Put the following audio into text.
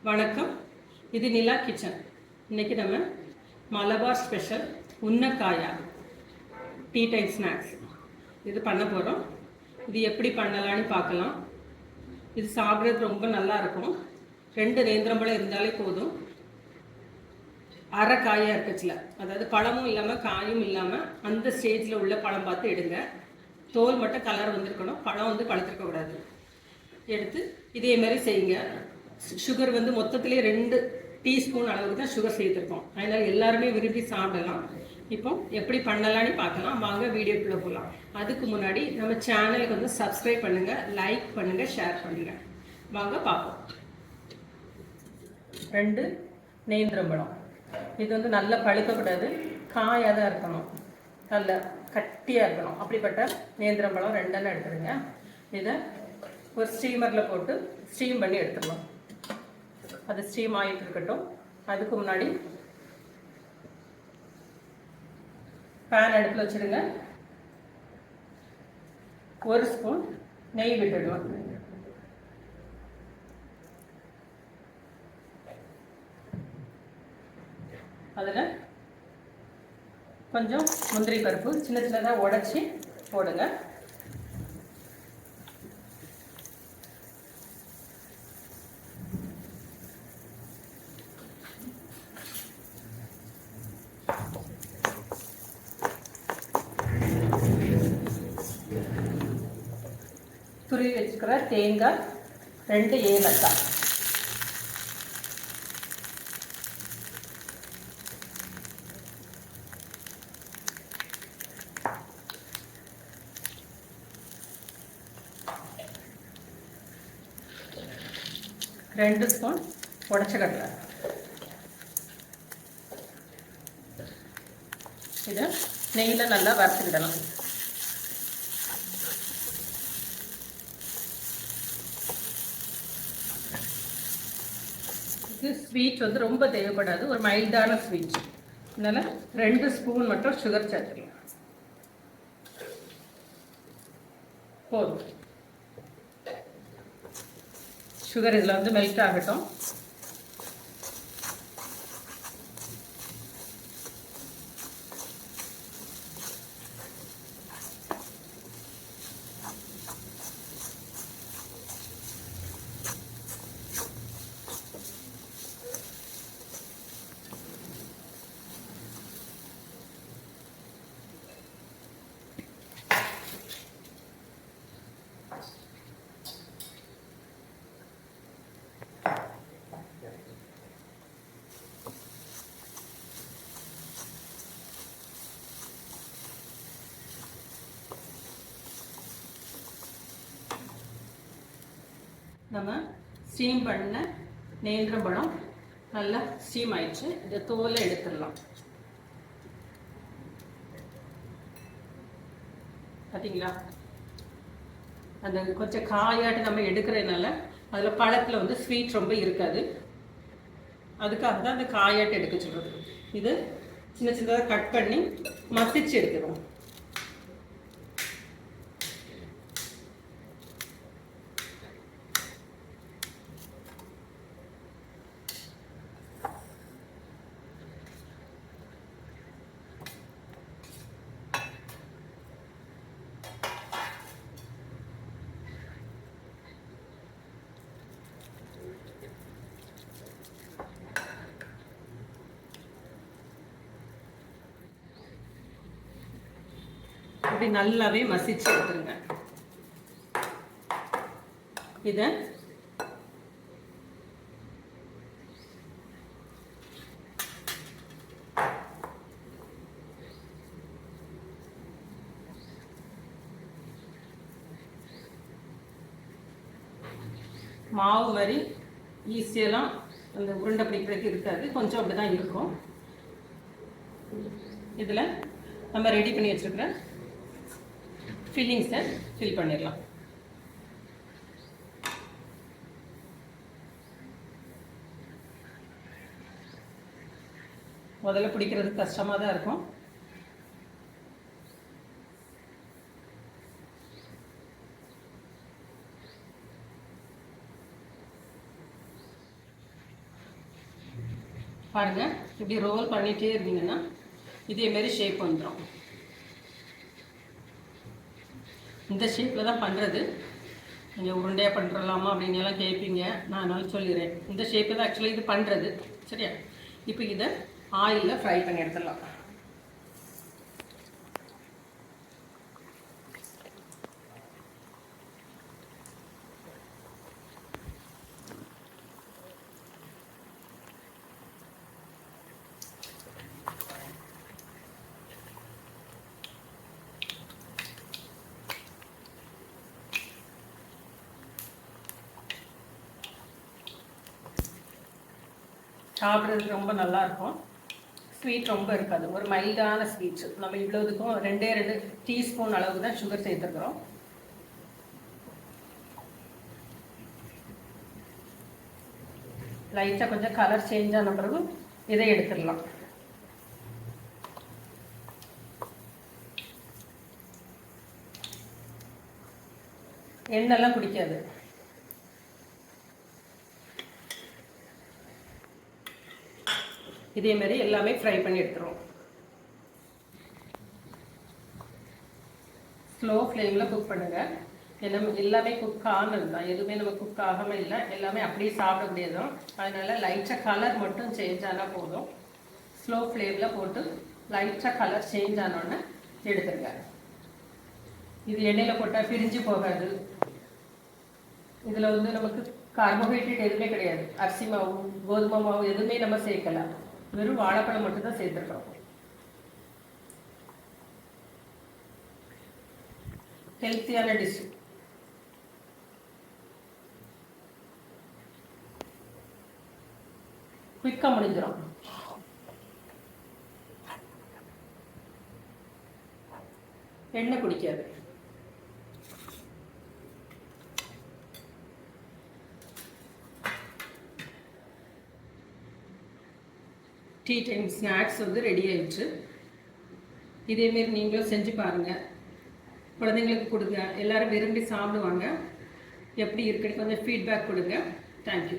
வணக்கம். இது நிலா கிச்சன். இன்றைக்கி நம்ம மலபார் ஸ்பெஷல் உன்னக்காயா டீ டைம் ஸ்நாக்ஸ் இது பண்ண போகிறோம். இது எப்படி பண்ணலான்னு பார்க்கலாம். இது சாப்பிட்றது ரொம்ப நல்லா இருக்கும். 2 நேந்திரம்பழம் இருந்தாலே போதும். அரை காயாக இருக்கச்சில், அதாவது பழமும் இல்லாமல் காயும் இல்லாமல் அந்த ஸ்டேஜில் உள்ள பழம் பார்த்து எடுங்க. தோல் மட்டும் கலர் வந்துருக்கணும், பழம் வந்து பழுத்திருக்கக்கூடாது. எடுத்து இதே மாதிரி செய்யுங்க. சுகர் வந்து மொத்தத்திலே 2 டீஸ்பூன் அளவுக்கு தான் சுகர் சேர்த்துருக்கோம். அதனால் எல்லாருமே விரும்பி சாப்பிடலாம். இப்போ எப்படி பண்ணலான்னு பார்க்கலாம். வாங்க வீடியோக்குள்ளே போகலாம். அதுக்கு முன்னாடி நம்ம சேனலுக்கு வந்து சப்ஸ்கிரைப் பண்ணுங்கள், லைக் பண்ணுங்கள், ஷேர் பண்ணுங்கள். வாங்க பார்ப்போம். 2 நேந்திரம்பழம். இது வந்து நல்லா பழுக்கக்கூடாது, காயாக தான் இருக்கணும், நல்ல கட்டியாக இருக்கணும். அப்படிப்பட்ட நேந்திரம்பழம் 2 எடுத்துருங்க. இதை ஒரு ஸ்டீமரில் போட்டு ஸ்டீம் பண்ணி எடுத்துடலாம். அது ஸ்டீம் ஆகிட்டு இருக்கட்டும். அதுக்கு முன்னாடி பேன் அடுப்பில் வச்சுருங்க. 1 ஸ்பூன் நெய் விட்டுடலாம். அதில் கொஞ்சம் முந்திரி பருப்பு சின்ன சின்னதாக உடைச்சி போடுங்க. துருவி வச்சுக்கிற தேங்காய் 2 ஏலக்காய், ரெண்டு ஸ்பூன் உடைச்ச கடலை. இதை நெய்யில் நல்லா வறுத்துக்கிடலாம். இது ஸ்வீட் வந்து ரொம்ப தேவைப்படாது, ஒரு மைல்டான ஸ்வீட். அதனால் 2 ஸ்பூன் மட்டும் சுகர் சேர்த்துக்கலாம் போதும். சுகர் இதில் வந்து மெல்ட் ஆகட்டும். நம்ம ஸ்டீம் பண்ண நேந்திரம்பழம் நல்லா ஸ்டீம் ஆயிடுச்சு. இந்த தோலை எடுத்துடலாம். பார்த்தீங்களா, அந்த கொஞ்சம் காயாட்டு நம்ம எடுக்கிறதுனால அதில் பழத்தில் வந்து ஸ்வீட் ரொம்ப இருக்காது. அதுக்காக தான் அந்த காயாட்டு எடுக்க சொல்கிறது. இது சின்ன சின்னதாக கட் பண்ணி மசிச்சு எடுத்துருவோம். இப்படி நல்லாவே மசிச்சு எடுத்துருங்க. இதை மாவு மாதிரி ஈஸியெல்லாம் அந்த உருண்டை பிடிக்கிறதுக்கு இருக்காது, கொஞ்சம் அப்படி தான் இருக்கும். இதில் நம்ம ரெடி பண்ணி வச்சுருக்கிற ஃபில்லிங்ஸை ஃபில் பண்ணிடலாம். முதல்ல பிடிக்கிறது கஷ்டமாக தான் இருக்கும். பாருங்கள், இப்படி ரோல் பண்ணிகிட்டே இருந்தீங்கன்னா இதேமாரி ஷேப் வந்துடும். இந்த ஷேப்பில் தான் பண்ணுறது. நீங்கள் உருண்டையாக பண்ணுறலாமா அப்படின்னு எல்லாம் கேட்பீங்க. நான் அதனால சொல்லிடுறேன். இந்த ஷேப்பில் தான் ஆக்சுவலி இது பண்ணுறது. சரியா? இப்போ இதை ஆயிலில் ஃப்ரை பண்ணி எடுத்துடலாம். சாப்பிட்றதுக்கு ரொம்ப நல்லாயிருக்கும். ஸ்வீட் ரொம்ப இருக்காது, ஒரு மைல்டான ஸ்வீட்ஸு. நம்ம இவ்வளோதுக்கும் 2 டீஸ்பூன் அளவுக்கு தான் சுகர் சேர்த்துருக்குறோம். லைட்டாக கொஞ்சம் கலர் சேஞ்ச் ஆன பிறகு இதை எடுத்துடலாம். எண்ணெய்லாம் குடிக்காது. இதே மாதிரி எல்லாமே ஃப்ரை பண்ணி எடுத்துருவோம். ஸ்லோ ஃப்ளேமில் குக் பண்ணுங்கள். எல்லாமே குக் ஆனது தான், எதுவுமே நம்ம குக் ஆகாமல் இல்லை. எல்லாமே அப்படியே சாப்பிடக்கூடியது தான். அதனால் லைட்டாக கலர் மட்டும் சேஞ்ச் ஆனால் போதும். ஸ்லோ ஃப்ளேமில் போட்டு லைட்டாக கலர் சேஞ்ச் ஆனோடனே எடுத்துருங்க. இது எண்ணெயில் போட்டால் பிரிஞ்சு போகாது. இதில் வந்து நமக்கு கார்போஹைட்ரேட் எதுவுமே கிடையாது. அரிசி மாவு, கோதுமை மாவு எதுவுமே நம்ம சேர்க்கலாம். வெறும் வாழைப்பழம் மட்டும்தான் சேர்த்துருக்கோம். ஹெல்த்தியான டிஷ். குயிக்காக முடிஞ்சிடும். எண்ணெய் குடிக்காது. டீ டைம் ஸ்நாக்ஸ் வந்து ரெடி ஆயிடுச்சு. இதேமாரி நீங்களும் செஞ்சு பாருங்கள். குழந்தைங்களுக்கு கொடுங்க, எல்லோரும் விரும்பி சாப்பிடுவாங்க. எப்படி இருக்குன்னு கொஞ்சம் ஃபீட்பேக் கொடுங்க. தேங்க்யூ.